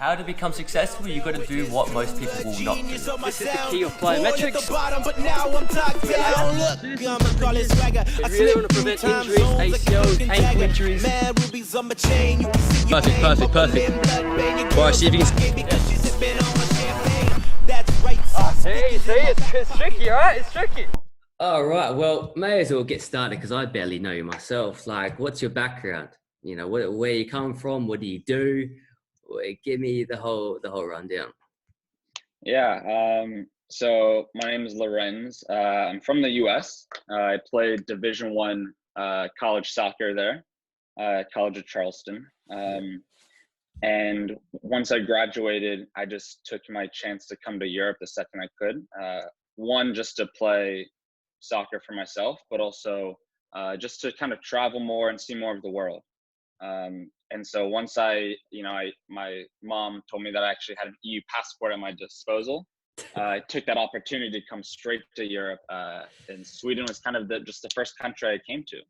How to become successful, you've got to do what most people will not do. This is the key of plyometrics. If you really want to prevent injuries, ACLs, ankle injuries. Perfect. Right, see if you can... It's tricky, alright? It's tricky. All right, well, may as well get started because I barely know you myself. Like, what's your background? You know, where you come from? What do you do? Give me the whole rundown. Yeah, so my name is Lorenz. I'm from the US. I played Division I college soccer there, College of Charleston. And once I graduated, I just took my chance to come to Europe the second I could. One, just to play soccer for myself, but also just to kind of travel more and see more of the world. And so once my mom told me that I actually had an EU passport at my disposal, I took that opportunity to come straight to Europe. And Sweden was kind of just the first country I came to.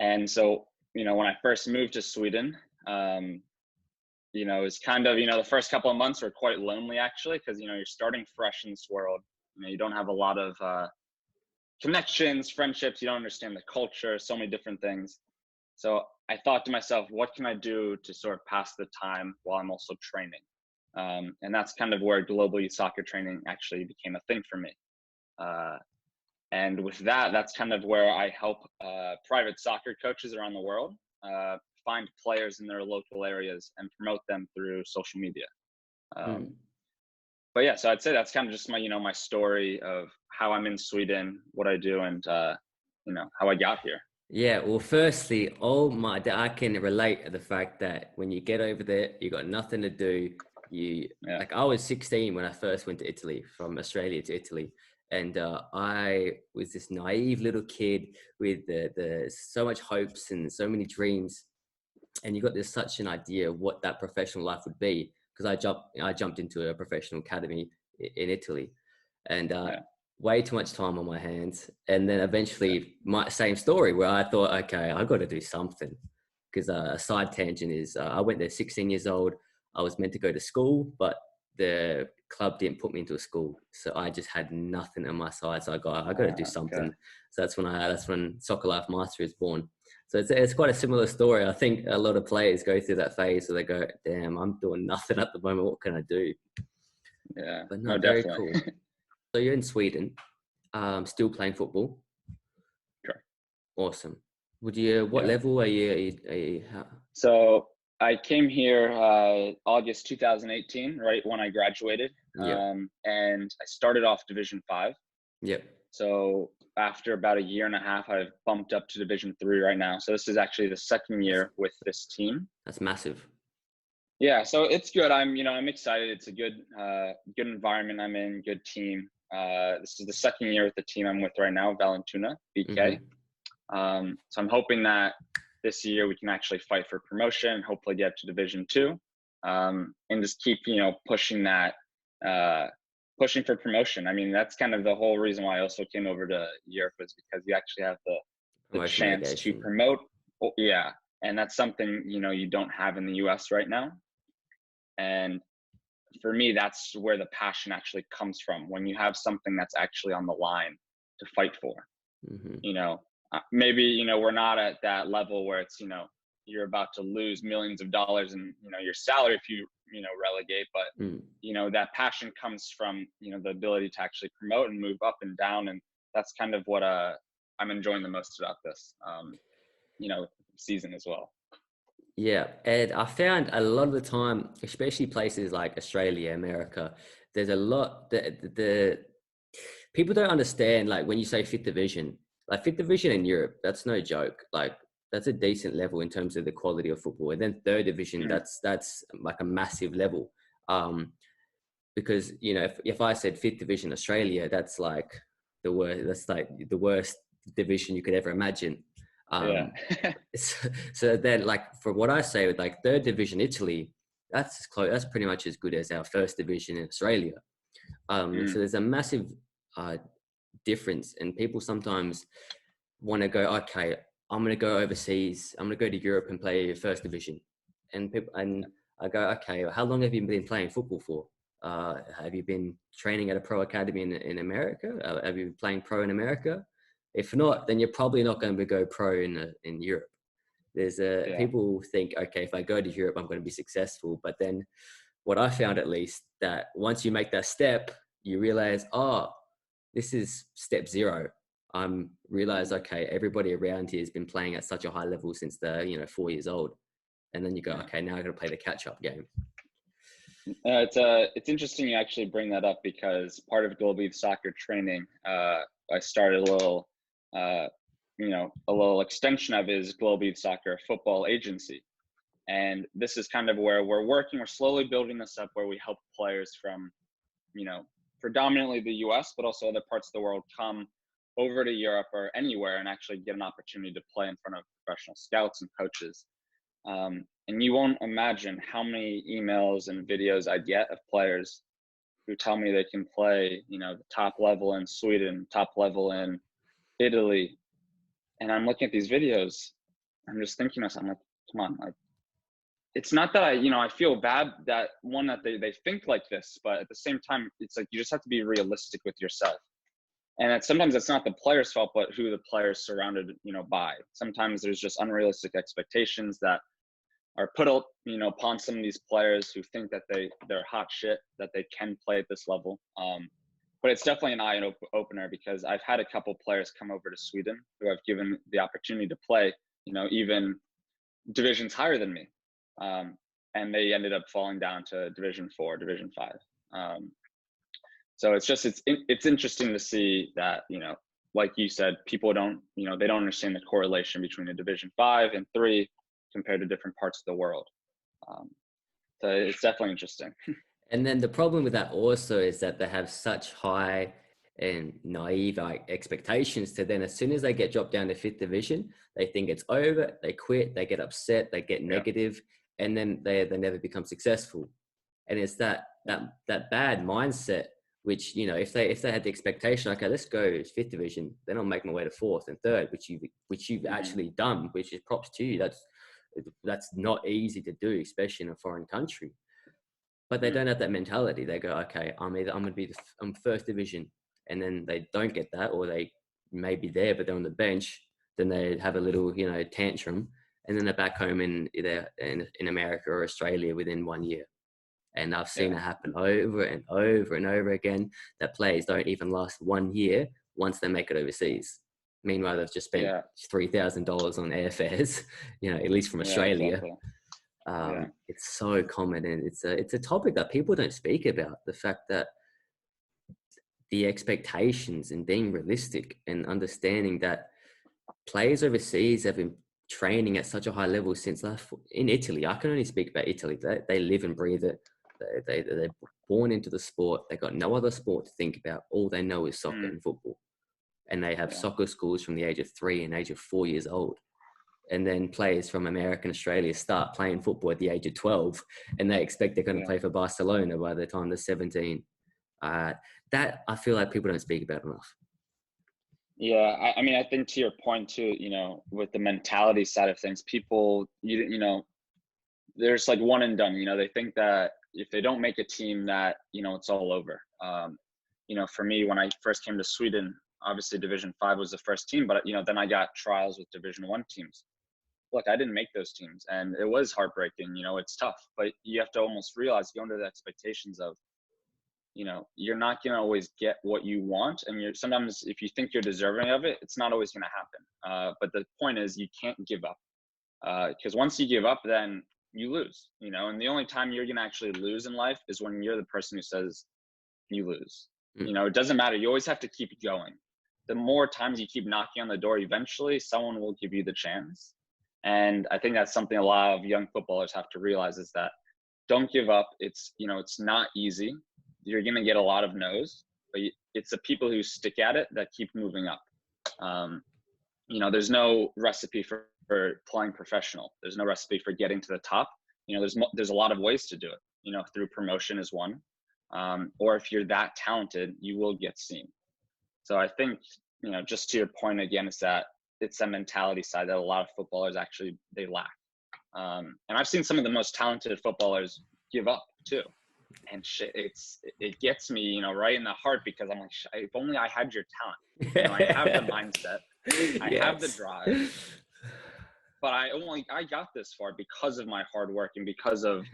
And so, when I first moved to Sweden, it was kind of, the first couple of months were quite lonely actually, because, you're starting fresh in this world. You don't have a lot of connections, friendships, you don't understand the culture, so many different things. So I thought to myself, what can I do to sort of pass the time while I'm also training? And that's kind of where global youth soccer training actually became a thing for me. And with that, that's kind of where I help private soccer coaches around the world find players in their local areas and promote them through social media. But yeah, so I'd say that's kind of just my, my story of how I'm in Sweden, what I do, and how I got here. Yeah, well, firstly, I can relate to the fact that when you get over there, you got nothing to do. Like I was 16 when I first went to Italy, from Australia to Italy. And I was this naive little kid with so much hopes and so many dreams. And you got such an idea of what that professional life would be. Because I jumped into a professional academy in Italy. And way too much time on my hands. And then eventually my same story where I thought, okay, I've got to do something. Because a side tangent is I went there 16 years old. I was meant to go to school, but the club didn't put me into a school. So I just had nothing on my side. So I got to do something. Okay. So that's when Soccer Life Master is born. So it's quite a similar story. I think a lot of players go through that phase where they go, damn, I'm doing nothing at the moment. What can I do? Yeah, but no, very cool. So you're in Sweden, still playing football. Sure. Awesome. What level are you So I came here August 2018, right when I graduated. Yep. And I started off Division 5. Yep. So after about a year and a half, I've bumped up to Division 3 right now. So this is actually the second year with this team. That's massive. Yeah, so it's good. I'm excited. It's a good environment I'm in, good team. This is the second year with the team I'm with right now, Vallentuna, BK. Mm-hmm. So I'm hoping that this year we can actually fight for promotion, hopefully get to Division 2, and just keep, pushing for promotion. I mean, that's kind of the whole reason why I also came over to Europe, is because you actually have the chance to promote. Yeah. And that's something, you don't have in the US right now. And for me, that's where the passion actually comes from, when you have something that's actually on the line to fight for. Mm-hmm. Maybe, we're not at that level where it's, you're about to lose millions of dollars in, your salary if you, relegate, but, that passion comes from, the ability to actually promote and move up and down. And that's kind of what I'm enjoying the most about this, season as well. Yeah, and I found a lot of the time, especially places like Australia, America, there's a lot that the people don't understand. Like when you say fifth division, like fifth division in Europe, that's no joke. Like that's a decent level in terms of the quality of football. And then third division, that's like a massive level. Because if I said fifth division Australia, that's like the worst. That's like the worst division you could ever imagine. So then, like for what I say with like third division Italy, that's close. That's pretty much as good as our first division in Australia. So there's a massive difference, and people sometimes want to go, okay, I'm going to go overseas. I'm going to go to Europe and play first division, and people, and I go, okay, how long have you been playing football for? Have you been training at a pro academy in America? Have you been playing pro in America? If not, then you're probably not going to go pro in Europe. There's people think, okay, if I go to Europe, I'm going to be successful. But then what I found, at least, that once you make that step, you realize, oh, this is step 0. Realize, okay, everybody around here has been playing at such a high level since they're 4 years old. And then you go, okay, now I got to play the catch-up game. It's interesting you actually bring that up, because part of Global Youth Soccer training, I started a little extension of his Global Youth Soccer football agency. And this is kind of where we're slowly building this up, where we help players from, predominantly the US, but also other parts of the world, come over to Europe or anywhere and actually get an opportunity to play in front of professional scouts and coaches. And you won't imagine how many emails and videos I get of players who tell me they can play, the top level in Sweden, top level in Italy. And I'm looking at these videos, I'm just thinking to myself, I'm like, come on, like, it's not that I feel bad that they think like this, but at the same time, it's like, you just have to be realistic with yourself. And sometimes it's not the player's fault, but who the player's surrounded, by. Sometimes there's just unrealistic expectations that are put up, upon some of these players who think that they're hot shit, that they can play at this level. But it's definitely an eye opener, because I've had a couple players come over to Sweden who I've given the opportunity to play, even divisions higher than me. And they ended up falling down to Division 4, Division 5. So it's interesting to see that, like you said, people don't, they don't understand the correlation between a Division 5 and 3 compared to different parts of the world. So it's definitely interesting. And then the problem with that also is that they have such high and naive expectations to then, as soon as they get dropped down to 5th division, they think it's over, they quit, they get upset, they get negative, and then they never become successful. And it's that bad mindset, which, if they had the expectation, okay, let's go 5th division, then I'll make my way to 4th and 3rd, which you've actually done, which is props to you. That's not easy to do, especially in a foreign country. But they don't have that mentality. They go, okay, I'm 1st division, and then they don't get that, or they may be there but they're on the bench. Then they have a little tantrum, and then they're back home in America or Australia within 1 year. And I've seen it happen over and over and over again, that players don't even last 1 year once they make it overseas. Meanwhile, they've just spent $3,000 on airfares, at least from Australia. Exactly. It's so common, and it's a topic that people don't speak about. The fact that the expectations and being realistic and understanding that players overseas have been training at such a high level since in Italy. I can only speak about Italy. They live and breathe it. They're born into the sport. They got no other sport to think about. All they know is soccer and football. And they have soccer schools from the age of 3 and age of 4 years old. And then players from America and Australia start playing football at the age of 12, and they expect they're going to play for Barcelona by the time they're 17. That I feel like people don't speak about enough. Yeah, I mean, I think to your point too, with the mentality side of things, people, there's like one and done. They think that if they don't make a team, that it's all over. For me, when I first came to Sweden, obviously Division 5 was the first team, but then I got trials with Division 1 teams. Look, I didn't make those teams, and it was heartbreaking. It's tough, but you have to almost realize, go under the expectations of, you're not going to always get what you want. And sometimes if you think you're deserving of it, it's not always going to happen. But the point is, you can't give up, because once you give up, then you lose, and the only time you're going to actually lose in life is when you're the person who says you lose. It doesn't matter. You always have to keep going. The more times you keep knocking on the door, eventually someone will give you the chance. And I think that's something a lot of young footballers have to realize, is that don't give up. It's, it's not easy. You're going to get a lot of no's, but it's the people who stick at it that keep moving up. There's no recipe for playing professional. There's no recipe for getting to the top. There's a lot of ways to do it, through promotion is one. Or if you're that talented, you will get seen. So I think, just to your point again, is that it's a mentality side that a lot of footballers actually, they lack. And I've seen some of the most talented footballers give up too. And shit, it gets me, you know, right in the heart, because I'm like, if only I had your talent. You know, I have the mindset, I have the drive, but I got this far because of my hard work, and because of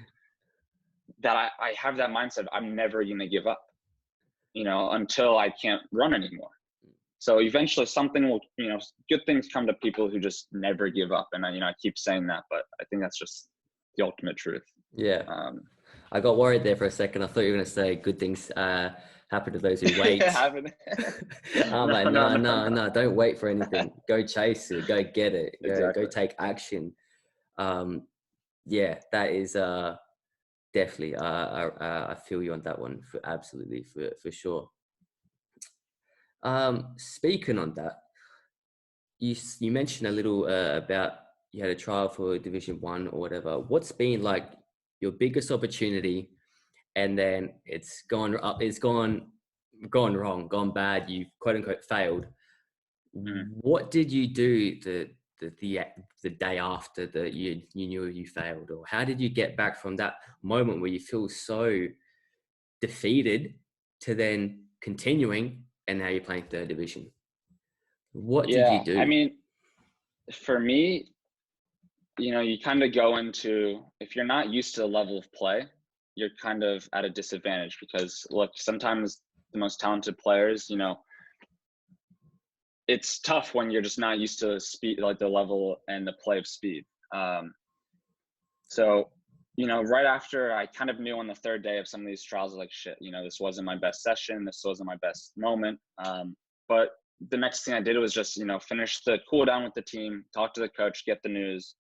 that, I have that mindset. I'm never going to give up, you know, until I can't run anymore. So eventually something will, you know, good things come to people who just never give up. And I keep saying that, but I think that's just the ultimate truth. Yeah. I got worried there for a second. I thought you were going to say good things happen to those who wait. I'm like, no, don't wait for anything. Go chase it. Go get it. Go take action. Yeah, that is definitely. I feel you on that one. Absolutely, for sure. Speaking on that, you mentioned a little about you had a trial for Division 1 or whatever. What's been like your biggest opportunity, and then it's gone wrong, gone bad, you quote unquote failed? What did you do the day after you knew you failed? Or how did you get back from that moment where you feel so defeated to then continuing, and now you're playing third division? What did you do? I mean, for me, you know, you kind of go into, if you're not used to the level of play, you're kind of at a disadvantage, because look, sometimes the most talented players, you know, it's tough when you're just not used to speed, like the level and the play of speed. So, you know, right after, I kind of knew on the third day of some of these trials, like, shit, you know, this wasn't my best session. This wasn't my best moment. But the next thing I did was just, you know, finish the cool down with the team, talk to the coach, get the news.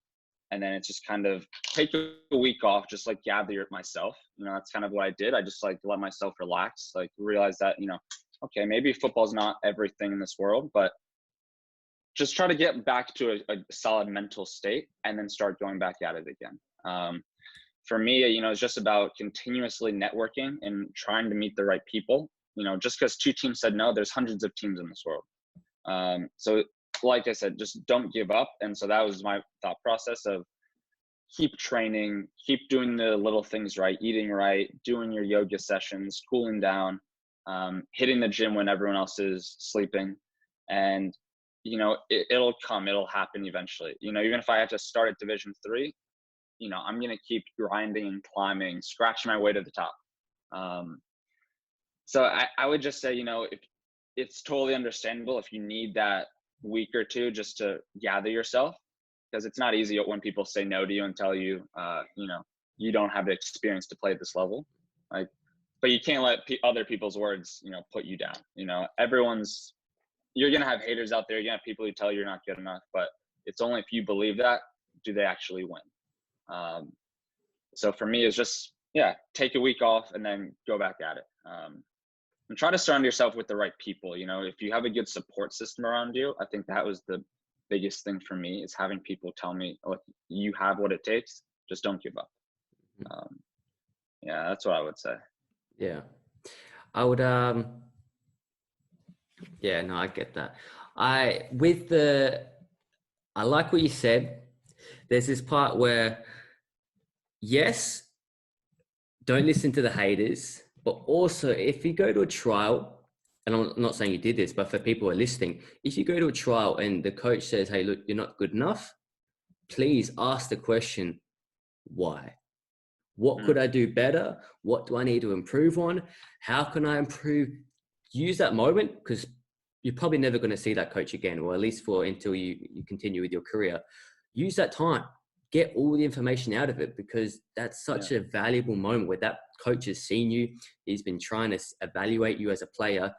And then it's just kind of take a week off, just like gather it myself. You know, that's kind of what I did. I just like let myself relax, like realize that, you know, okay, maybe football's not everything in this world, but just try to get back to a solid mental state, and then start going back at it again. For me, you know, it's just about continuously networking and trying to meet the right people. You know, just because 2 teams said no, there's hundreds of teams in this world. So like I said, just don't give up. And so that was my thought process of keep training, keep doing the little things right, eating right, doing your yoga sessions, cooling down, hitting the gym when everyone else is sleeping. And, you know, it'll come, it'll happen eventually. You know, even if I have to start at Division 3, you know, I'm going to keep grinding and climbing, scratching my way to the top. So I would just say, you know, if it's totally understandable if you need that week or two just to gather yourself, because it's not easy when people say no to you and tell you, you know, you don't have the experience to play at this level. Like, but you can't let other people's words, you know, put you down. You know, you're going to have haters out there. You're going to have people who tell you you're not good enough, but it's only if you believe that, do they actually win? So for me, it's just, take a week off and then go back at it. And try to surround yourself with the right people. You know, if you have a good support system around you, I think that was the biggest thing for me, is having people tell me, look, you have what it takes, just don't give up. That's what I would say. Yeah, I would, I get that. I like what you said. There's this part where, yes, don't listen to the haters, but also if you go to a trial, and I'm not saying you did this, but for people who are listening, if you go to a trial and the coach says, hey, look, you're not good enough, please ask the question, why? What could I do better? What do I need to improve on? How can I improve? Use that moment, because you're probably never going to see that coach again, or at least until you continue with your career. Use that time. Get all the information out of it, because that's such a valuable moment where that coach has seen you. He's been trying to evaluate you as a player.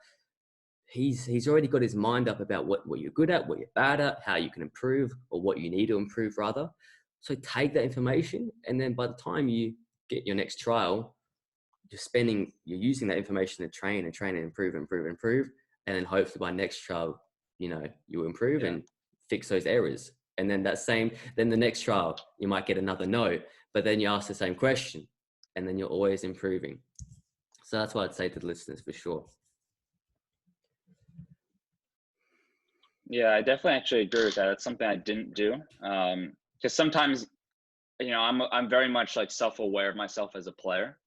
He's already got his mind up about what you're good at, what you're bad at, how you can improve, or what you need to improve rather. So take that information, and then by the time you get your next trial, you're using that information to train and improve. And then hopefully by next trial, you know, you improve and fix those errors. And then then the next trial, you might get another no, but then you ask the same question, and then you're always improving. So that's what I'd say to the listeners for sure. Yeah, I definitely actually agree with that. It's something I didn't do. Because sometimes I'm very much like self-aware of myself as a player.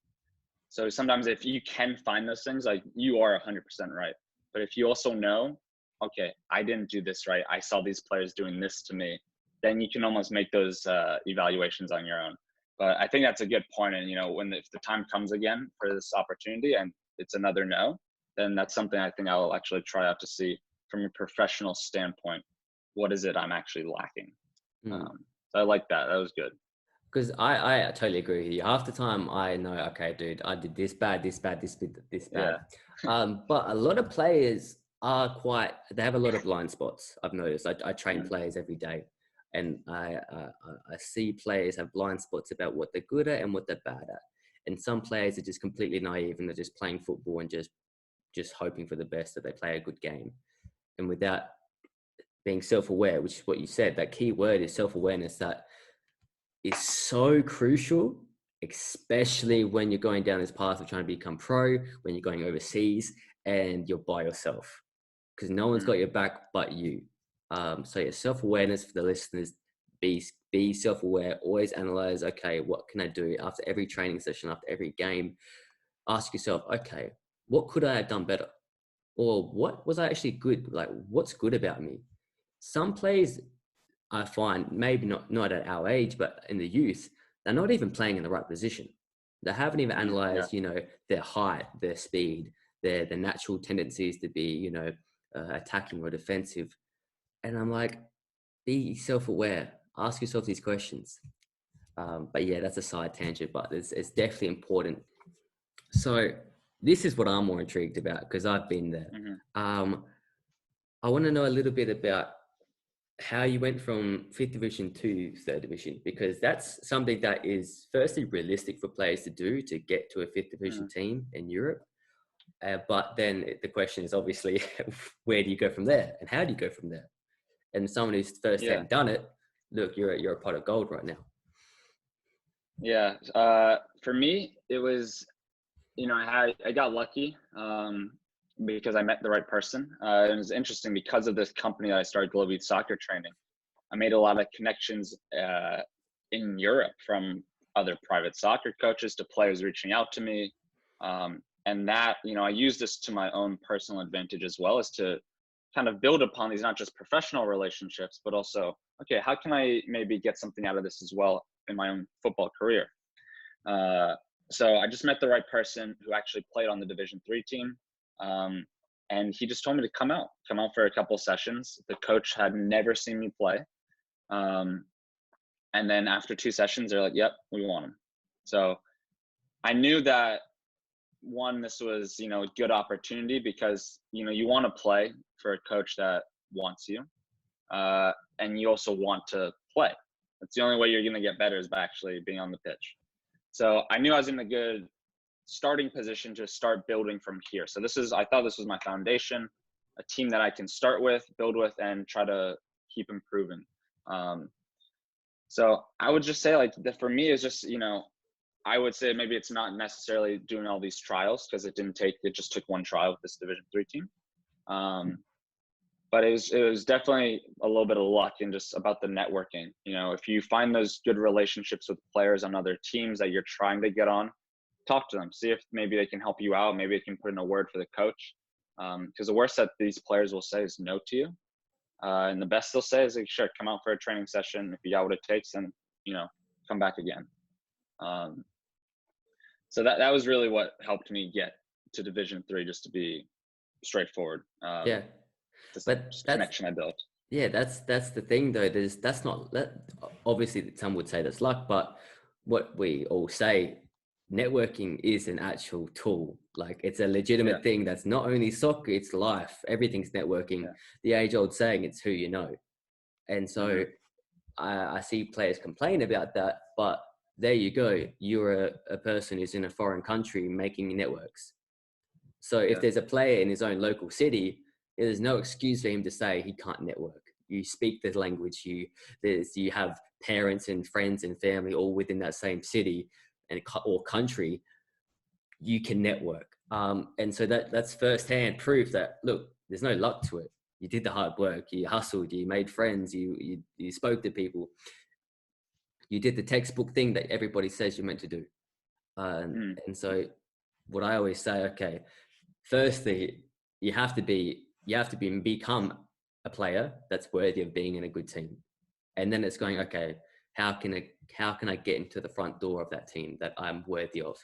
So sometimes if you can find those things, like you are 100% right. But if you also know, okay, I didn't do this right, I saw these players doing this to me, then you can almost make those evaluations on your own. But I think that's a good point. And, if the time comes again for this opportunity and it's another no, then that's something I think I'll actually try out to see from a professional standpoint. What is it I'm actually lacking? So I like that. That was good. Because I totally agree with you. Half the time I know, okay, dude, I did this bad, this bad, this bad. But a lot of players they have a lot of blind spots. I've noticed. I train players every day, and I see players have blind spots about what they're good at and what they're bad at. And some players are just completely naive and they're just playing football and just hoping for the best, that they play a good game. And without being self-aware, which is what you said, that key word is self-awareness, that is so crucial, especially when you're going down this path of trying to become pro, when you're going overseas and you're by yourself, because no one's got your back but you. So yeah, self-awareness for the listeners, be self-aware, always analyze, okay, what can I do after every training session, after every game? Ask yourself, okay, what could I have done better? Or what was I actually good? Like, what's good about me? Some players, I find, maybe not at our age, but in the youth, they're not even playing in the right position. They haven't even analyzed, their height, their speed, their natural tendencies to be, attacking or defensive. And I'm like, be self-aware. Ask yourself these questions. But yeah, that's a side tangent, but it's definitely important. So this is what I'm more intrigued about, because I've been there. I want to know a little bit about how you went from 5th division to 3rd division, because that's something that is firstly realistic for players to do, to get to a 5th division team in Europe. But then the question is obviously, where do you go from there and how do you go from there? And someone who's firsthand done it, look, you're a pot of gold right now. Yeah. For me, it was, I got lucky because I met the right person. It was interesting because of this company that I started, Global Youth Soccer Training. I made a lot of connections in Europe, from other private soccer coaches to players reaching out to me. And that, I use this to my own personal advantage as well, as to kind of build upon these, not just professional relationships, but also, okay, how can I maybe get something out of this as well in my own football career? So I just met the right person who actually played on the Division 3 team. And he just told me to come out for a couple sessions. The coach had never seen me play. And then after 2 sessions, they're like, yep, we want him. So I knew that, one, this was, a good opportunity, because, you want to play for a coach that wants you. And you also want to play. That's the only way you're going to get better, is by actually being on the pitch. So I knew I was in a good starting position to start building from here. So I thought this was my foundation, a team that I can start with, build with, and try to keep improving. So I would just say, like, that for me is just, I would say maybe it's not necessarily doing all these trials, because it just took 1 trial with this Division 3 team. But it was definitely a little bit of luck, and just about the networking. If you find those good relationships with players on other teams that you're trying to get on, talk to them, see if maybe they can help you out. Maybe they can put in a word for the coach. Because the worst that these players will say is no to you. And the best they'll say is, like, sure, come out for a training session. If you got what it takes, then, come back again. So that was really what helped me get to Division 3, just to be straightforward. But connection I built. Yeah, that's the thing though. That's not, obviously some would say that's luck, but what we all say, networking is an actual tool. Like, it's a legitimate thing. That's not only soccer, it's life. Everything's networking. The age-old saying, it's who you know. And so I see players complain about that, but there you go. You're a person who's in a foreign country making networks. So if there's a player in his own local city, there's no excuse for him to say he can't network. You speak the language. You have parents and friends and family all within that same city or country. You can network. And so that's firsthand proof that, look, there's no luck to it. You did the hard work. You hustled. You made friends. You spoke to people. you did the textbook thing that everybody says you're meant to do. And so what I always say, okay, firstly, you have to become a player that's worthy of being in a good team. And then it's going, okay, how can I get into the front door of that team that I'm worthy of?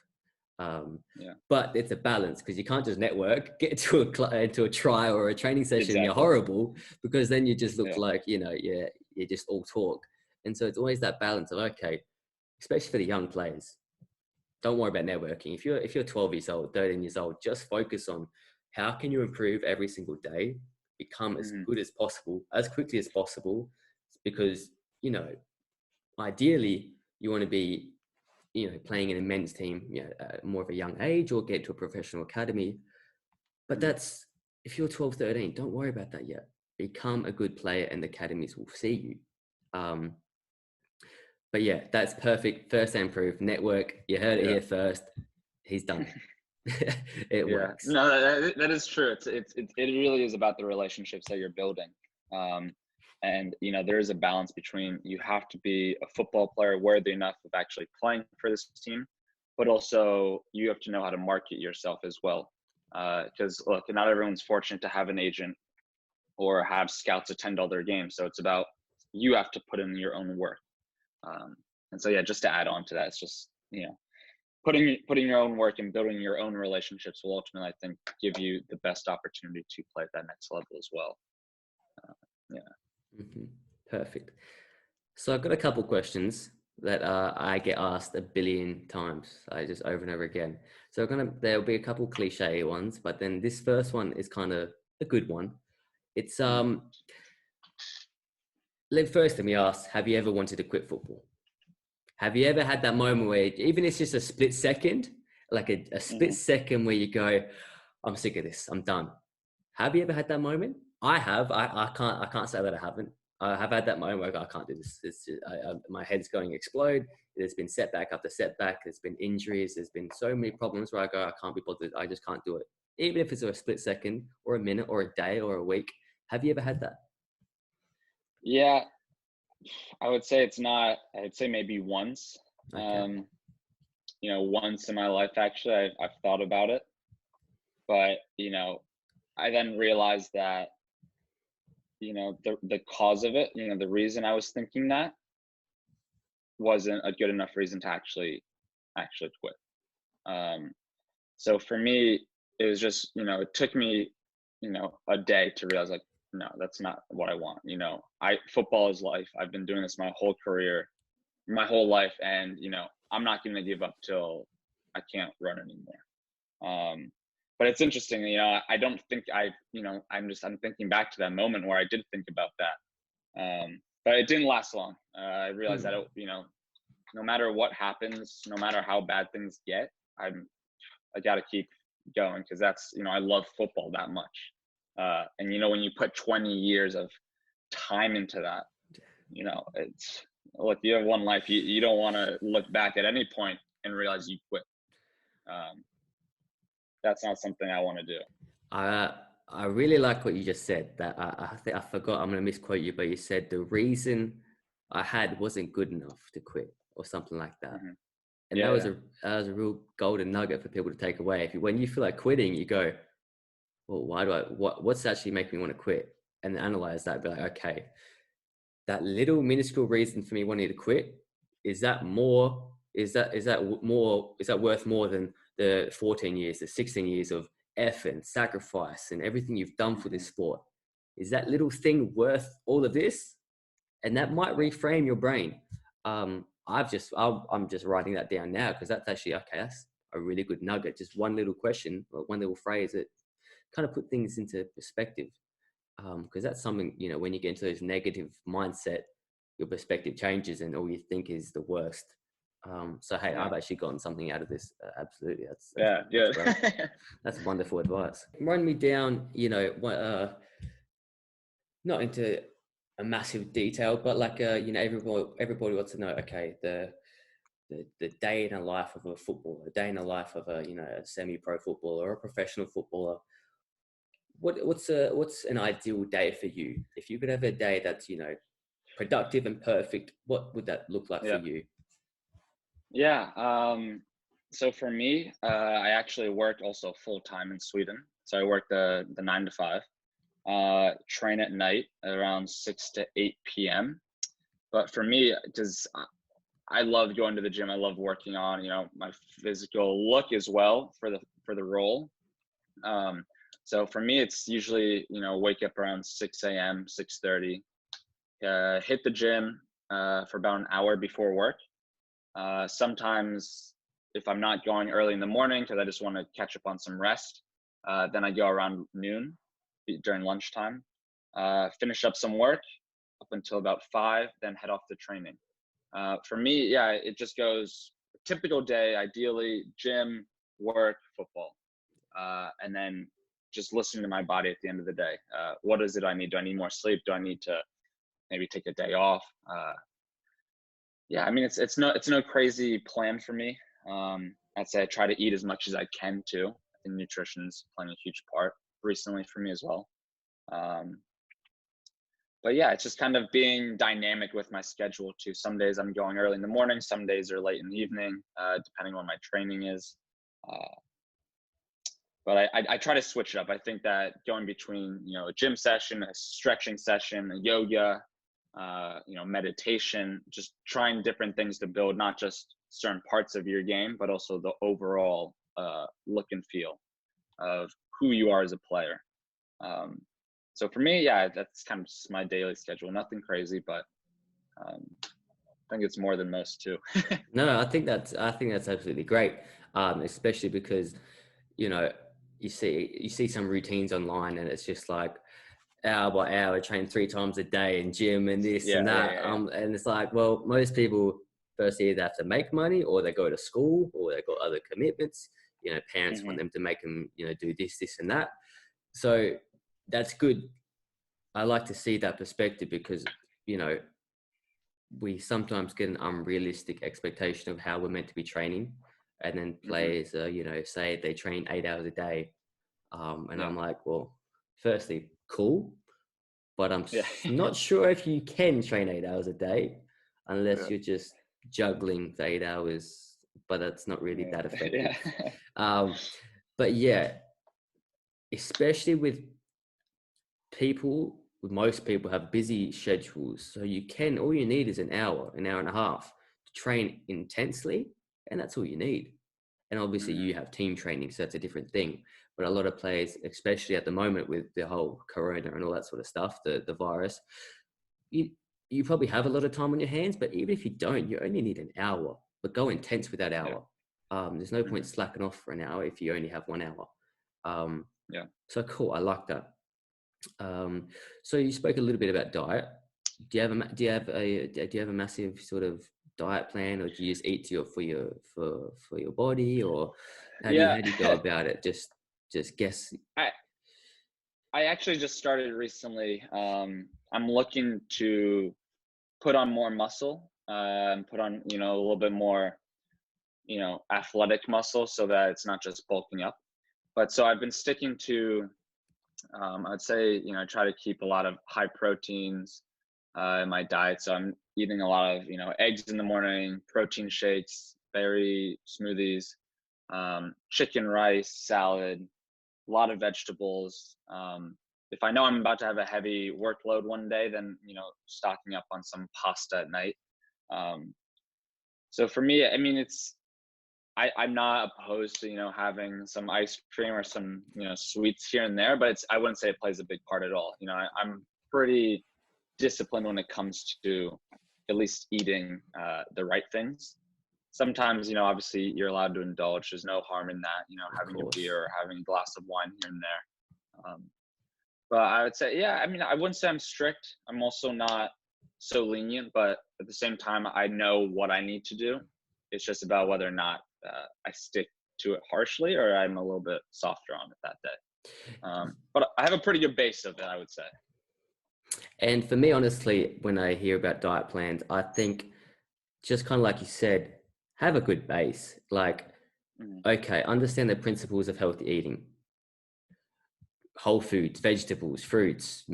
But it's a balance, because you can't just network, get into a trial or a training session and you're horrible, because then you just look like, you're just all talk. And so it's always that balance of, okay, especially for the young players, don't worry about networking. If you're 12 years old, 13 years old, just focus on how can you improve every single day, become as good as possible, as quickly as possible, because, ideally you want to be, playing in a men's team, more of a young age, or get to a professional academy. But that's, if you're 12, 13, don't worry about that yet. Become a good player and the academies will see you. But yeah, that's perfect. First-hand proof. Network. You heard it here first. He's done it. It works. No, that is true. It really is about the relationships that you're building. And there is a balance between, you have to be a football player worthy enough of actually playing for this team, but also you have to know how to market yourself as well. Because look, not everyone's fortunate to have an agent or have scouts attend all their games. So it's about, you have to put in your own work. And so, just to add on to that, it's just, putting your own work and building your own relationships will ultimately, I think, give you the best opportunity to play at that next level as well. Perfect. So I've got a couple questions that I get asked a billion times. I just over and over again. So there'll be a couple cliche ones, but then this first one is kind of a good one. It's first let me ask, have you ever wanted to quit football? Have you ever had that moment where, even if it's just a split second, like a split second where you go, I'm sick of this, I'm done. Have you ever had that moment? I have. I can't say that I haven't. I have had that moment where I go, I can't do this. My head's going to explode. There's been setback after setback. There's been injuries. There's been so many problems where I go, I can't be bothered. I just can't do it. Even if it's a split second or a minute or a day or a week. Have you ever had that? Yeah, I would say it's not. I'd say maybe once. Okay. Once in my life, actually, I've thought about it. But, I then realized that, the cause of it, the reason I was thinking that wasn't a good enough reason to actually quit. So for me, it was just, it took me, a day to realize, like, no, that's not what I want. Football is life. I've been doing this my whole career, my whole life. And, I'm not going to give up till I can't run anymore. But it's interesting, I don't think I'm thinking back to that moment where I did think about that. But it didn't last long. I realized that, no matter what happens, no matter how bad things get, I got to keep going, because that's, I love football that much. And, when you put 20 years of time into that, it's, look, you have one life. You don't want to look back at any point and realize you quit. That's not something I want to do. I really like what you just said. That I think I forgot. I'm going to misquote you, but you said the reason I had wasn't good enough to quit, or something like that. And that was a real golden nugget for people to take away. When you feel like quitting, you go, well, what's actually making me want to quit? And analyze that. Be like, okay, that little minuscule reason for me wanting to quit, is that worth more than the 14 years, the 16 years of effort and sacrifice and everything you've done for this sport? Is that little thing worth all of this? And that might reframe your brain. I'm just writing that down now, because that's actually, okay, that's a really good nugget. Just one little question, or one little phrase that kind of put things into perspective. Because that's something, when you get into those negative mindset, your perspective changes and all you think is the worst. So, hey, I've actually gotten something out of this. Absolutely. That's great. That's wonderful advice. Run me down, not into a massive detail, but like, everybody wants to know, okay, the day in the life of a footballer, the day in the life of a semi-pro footballer or a professional footballer. What's an ideal day for you? If you could have a day that's, productive and perfect, what would that look like for Yeah. you? Yeah. So for me, I actually work also full time in Sweden. So I work the 9 to 5. Train at night around 6 to 8 p.m. But for me, because I love going to the gym, I love working on, my physical look as well for the role. So for me, it's usually, wake up around 6 a.m., 6:30, hit the gym for about an hour before work. Sometimes if I'm not going early in the morning because I just want to catch up on some rest, then I go around noon during lunchtime, finish up some work up until about 5, then head off to training. For me, yeah, it just goes typical day, ideally gym, work, football, and then just listening to my body at the end of the day. What is it I need? Do I need more sleep? Do I need to maybe take a day off? Yeah, I mean, it's no crazy plan for me. I'd say I try to eat as much as I can too. I think nutrition's playing a huge part recently for me as well. But yeah, it's just kind of being dynamic with my schedule too. Some days I'm going early in the morning, some days are late in the evening, depending on what my training is. But I try to switch it up. I think that going between, a gym session, a stretching session, a yoga, meditation, just trying different things to build not just certain parts of your game, but also the overall look and feel of who you are as a player. So for me, yeah, that's kind of just my daily schedule. Nothing crazy, but I think it's more than most too. No, I think that's absolutely great. Especially because, you see some routines online and it's just like hour by hour, train 3 times a day in gym and this and that. Yeah. And it's like, well, most people firstly either have to make money or they go to school or they've got other commitments. Parents want them to make them, do this and that. So that's good. I like to see that perspective because, we sometimes get an unrealistic expectation of how we're meant to be training. And then players, say they train 8 hours a day. And I'm like, well, firstly, cool. But I'm not sure if you can train 8 hours a day unless you're just juggling the 8 hours, but that's not really that effective. But yeah, especially with most people have busy schedules. So all you need is an hour and a half to train intensely. And that's all you need. And obviously you have team training, so that's a different thing. But a lot of players, especially at the moment with the whole corona and all that sort of stuff, the virus, you probably have a lot of time on your hands, but even if you don't, you only need an hour, but go intense with that hour. There's no point slacking off for an hour if you only have 1 hour. So cool. I like that. So you spoke a little bit about diet. Do you have a massive sort of diet plan, or do you just eat for your body, or how do you go about it? Just guess. I actually just started recently. I'm looking to put on more muscle, and put on, a little bit more, athletic muscle so that it's not just bulking up. But so I've been sticking to, I'd say, try to keep a lot of high proteins in my diet. So I'm eating a lot of, eggs in the morning, protein shakes, berry smoothies, chicken, rice, salad, a lot of vegetables. If I know I'm about to have a heavy workload one day, then, stocking up on some pasta at night. So for me, I mean, I'm not opposed to, having some ice cream or some, sweets here and there, but I wouldn't say it plays a big part at all. I'm pretty disciplined when it comes to at least eating the right things. Sometimes, obviously you're allowed to indulge. There's no harm in that, having a beer or having a glass of wine here and there. But I would say, yeah, I mean, I wouldn't say I'm strict. I'm also not so lenient, but at the same time, I know what I need to do. It's just about whether or not I stick to it harshly or I'm a little bit softer on it that day. But I have a pretty good base of it, I would say. And for me, honestly, when I hear about diet plans, I think just kind of like you said, have a good base. Like, okay, understand the principles of healthy eating. Whole foods, vegetables, fruits,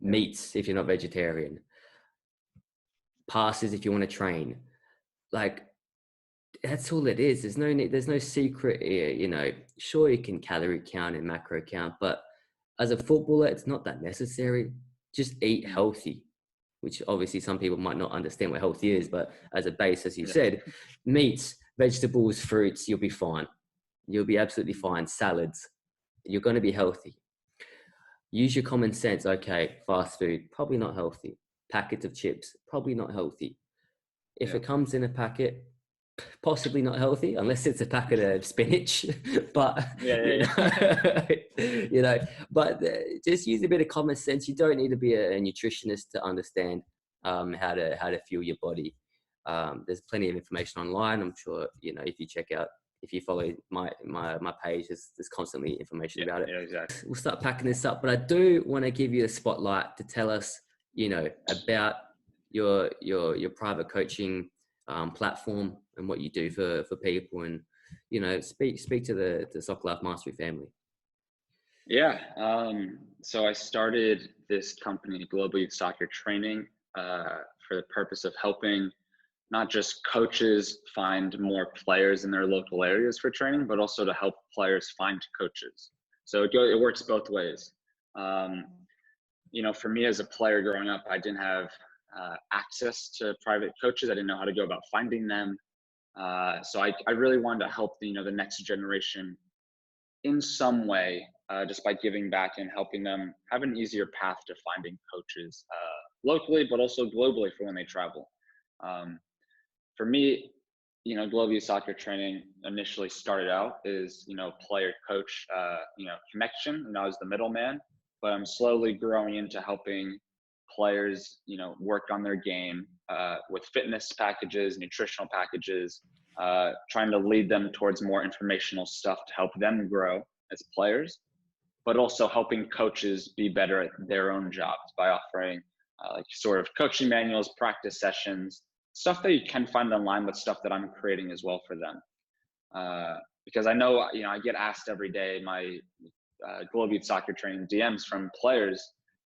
meats, if you're not vegetarian. passes if you want to train. Like, that's all it is. There's no need, there's no secret here, you know. Sure, you can calorie count and macro count, but as a footballer, it's not that necessary. Just eat healthy, which obviously some people might not understand what healthy is, but as a base, as you said, meats, vegetables, fruits, you'll be fine. You'll be absolutely fine. Salads, you're going to be healthy. Use your common sense. Okay, fast food, probably not healthy. Packets of chips, probably not healthy. If it comes in a packet, possibly not healthy, unless it's a packet of spinach. But you know, but just use a bit of common sense. You don't need to be a nutritionist to understand how to fuel your body. There's plenty of information online. I'm sure, you know, if you follow my page, there's constantly information about it. Yeah, exactly. We'll start packing this up, but I do want to give you the spotlight to tell us, you know, about your private coaching platform and what you do for people, and, you know, speak to the Soccer Life Mastery family. Yeah. So I started this company, Global Youth Soccer Training, for the purpose of helping not just coaches find more players in their local areas for training, but also to help players find coaches. So it works both ways. You know, for me as a player growing up, I didn't have access to private coaches. I didn't know how to go about finding them. So I really wanted to help, you know, the next generation in some way, just by giving back and helping them have an easier path to finding coaches locally, but also globally for when they travel. For me, you know, Global Youth Soccer Training initially started out as, you know, player coach, you know, connection, and I was the middleman, but I'm slowly growing into helping players, you know, work on their game with fitness packages, nutritional packages, trying to lead them towards more informational stuff to help them grow as players, but also helping coaches be better at their own jobs by offering like sort of coaching manuals, practice sessions, stuff that you can find online, but stuff that I'm creating as well for them. Because I know, you know, I get asked every day, my Global Youth Soccer Training DMs from players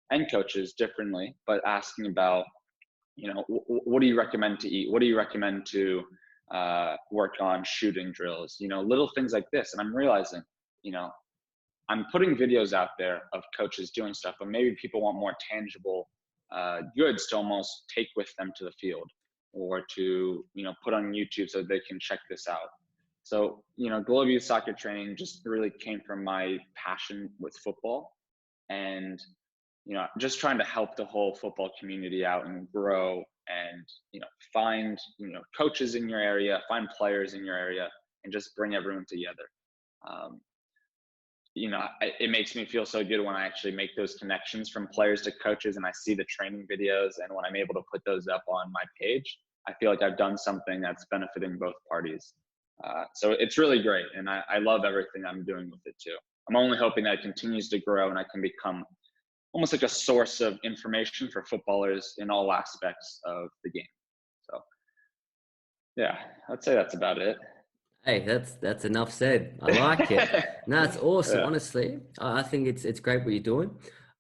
and coaches differently, but asking about, you know, what do you recommend to eat? What do you recommend to work on shooting drills? You know, little things like this. And I'm realizing, you know, I'm putting videos out there of coaches doing stuff, but maybe people want more tangible goods to almost take with them to the field, or to, you know, put on YouTube so they can check this out. So, you know, Global Youth Soccer Training just really came from my passion with football, and, you know, just trying to help the whole football community out and grow, and, you know, find, you know, coaches in your area, find players in your area, and just bring everyone together. You know, it makes me feel so good when I actually make those connections from players to coaches, and I see the training videos, and when I'm able to put those up on my page, I feel like I've done something that's benefiting both parties. So it's really great, and I love everything I'm doing with it too. I'm only hoping that it continues to grow and I can become almost like a source of information for footballers in all aspects of the game. So yeah, I'd say that's about it. Hey, that's enough said. I like it. No, it's awesome. Yeah. Honestly, I think it's great what you're doing.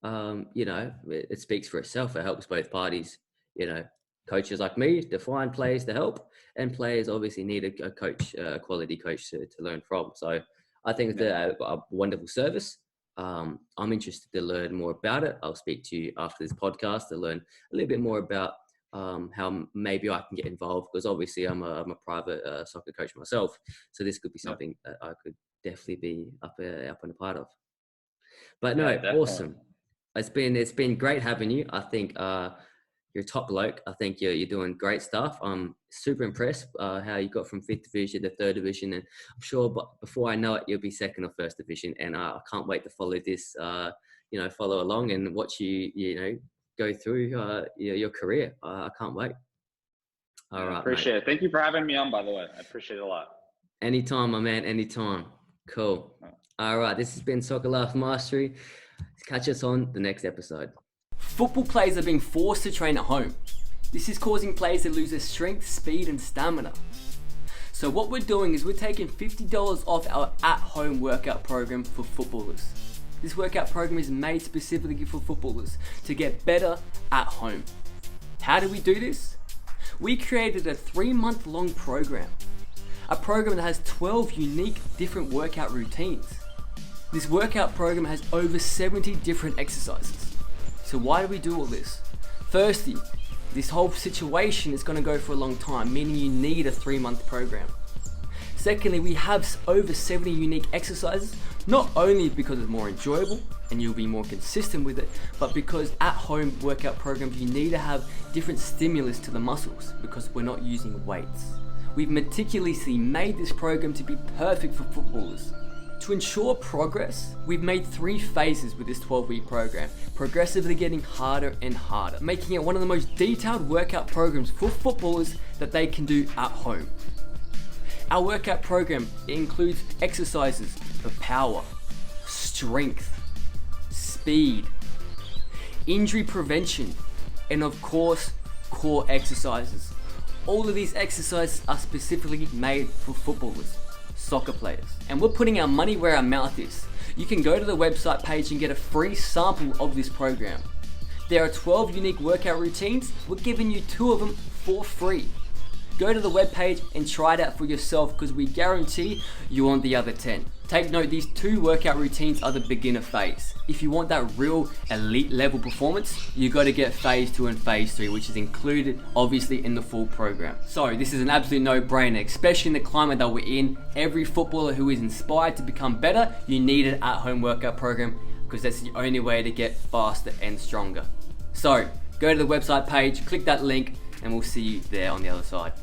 You know, it speaks for itself. It helps both parties. You know, coaches like me to find players to help, and players obviously need a coach, a quality coach to learn from. So I think it's a wonderful service. I'm interested to learn more about it. I'll speak to you after this podcast to learn a little bit more about how maybe I can get involved, because obviously I'm a private soccer coach myself, so this could be something that I could definitely be up and a part of. But no, awesome. It's been great having you. I think you're a top bloke. I think you're doing great stuff. I'm super impressed how you got from 5th division to 3rd division, and I'm sure before I know it you'll be 2nd or 1st division, and I can't wait to follow this you know, follow along and watch you know, go through your career. I can't wait. All right, appreciate it. Thank you for having me on, by the way. I appreciate it a lot. Anytime, my man. Anytime. Cool. All right. This has been Soccer Life Mastery. Catch us on the next episode. Football players are being forced to train at home. This is causing players to lose their strength, speed, and stamina. So what we're doing is we're taking $50 off our at-home workout program for footballers. This workout program is made specifically for footballers to get better at home. How do we do this? we created a 3-month-long program. A program that has 12 unique different workout routines. This workout program has over 70 different exercises. So why do we do all this? Firstly, this whole situation is going to go for a long time, meaning you need a 3-month program. Secondly, we have over 70 unique exercises, not only because it's more enjoyable and you'll be more consistent with it, but because at home workout programs, you need to have different stimulus to the muscles because we're not using weights. We've meticulously made this program to be perfect for footballers. To ensure progress, we've made 3 phases with this 12-week program, progressively getting harder and harder, making it one of the most detailed workout programs for footballers that they can do at home. Our workout program includes exercises for power, strength, speed, injury prevention, and of course, core exercises. All of these exercises are specifically made for footballers, soccer players. And we're putting our money where our mouth is. You can go to the website page and get a free sample of this program. There are 12 unique workout routines. We're giving you 2 of them for free. Go to the webpage and try it out for yourself because we guarantee you want the other 10. Take note, these 2 workout routines are the beginner phase. If you want that real elite level performance, you got to get phase 2 and phase 3, which is included obviously in the full program. So this is an absolute no-brainer, especially in the climate that we're in. Every footballer who is inspired to become better, you need an at-home workout program because that's the only way to get faster and stronger. So go to the website page, click that link, and we'll see you there on the other side.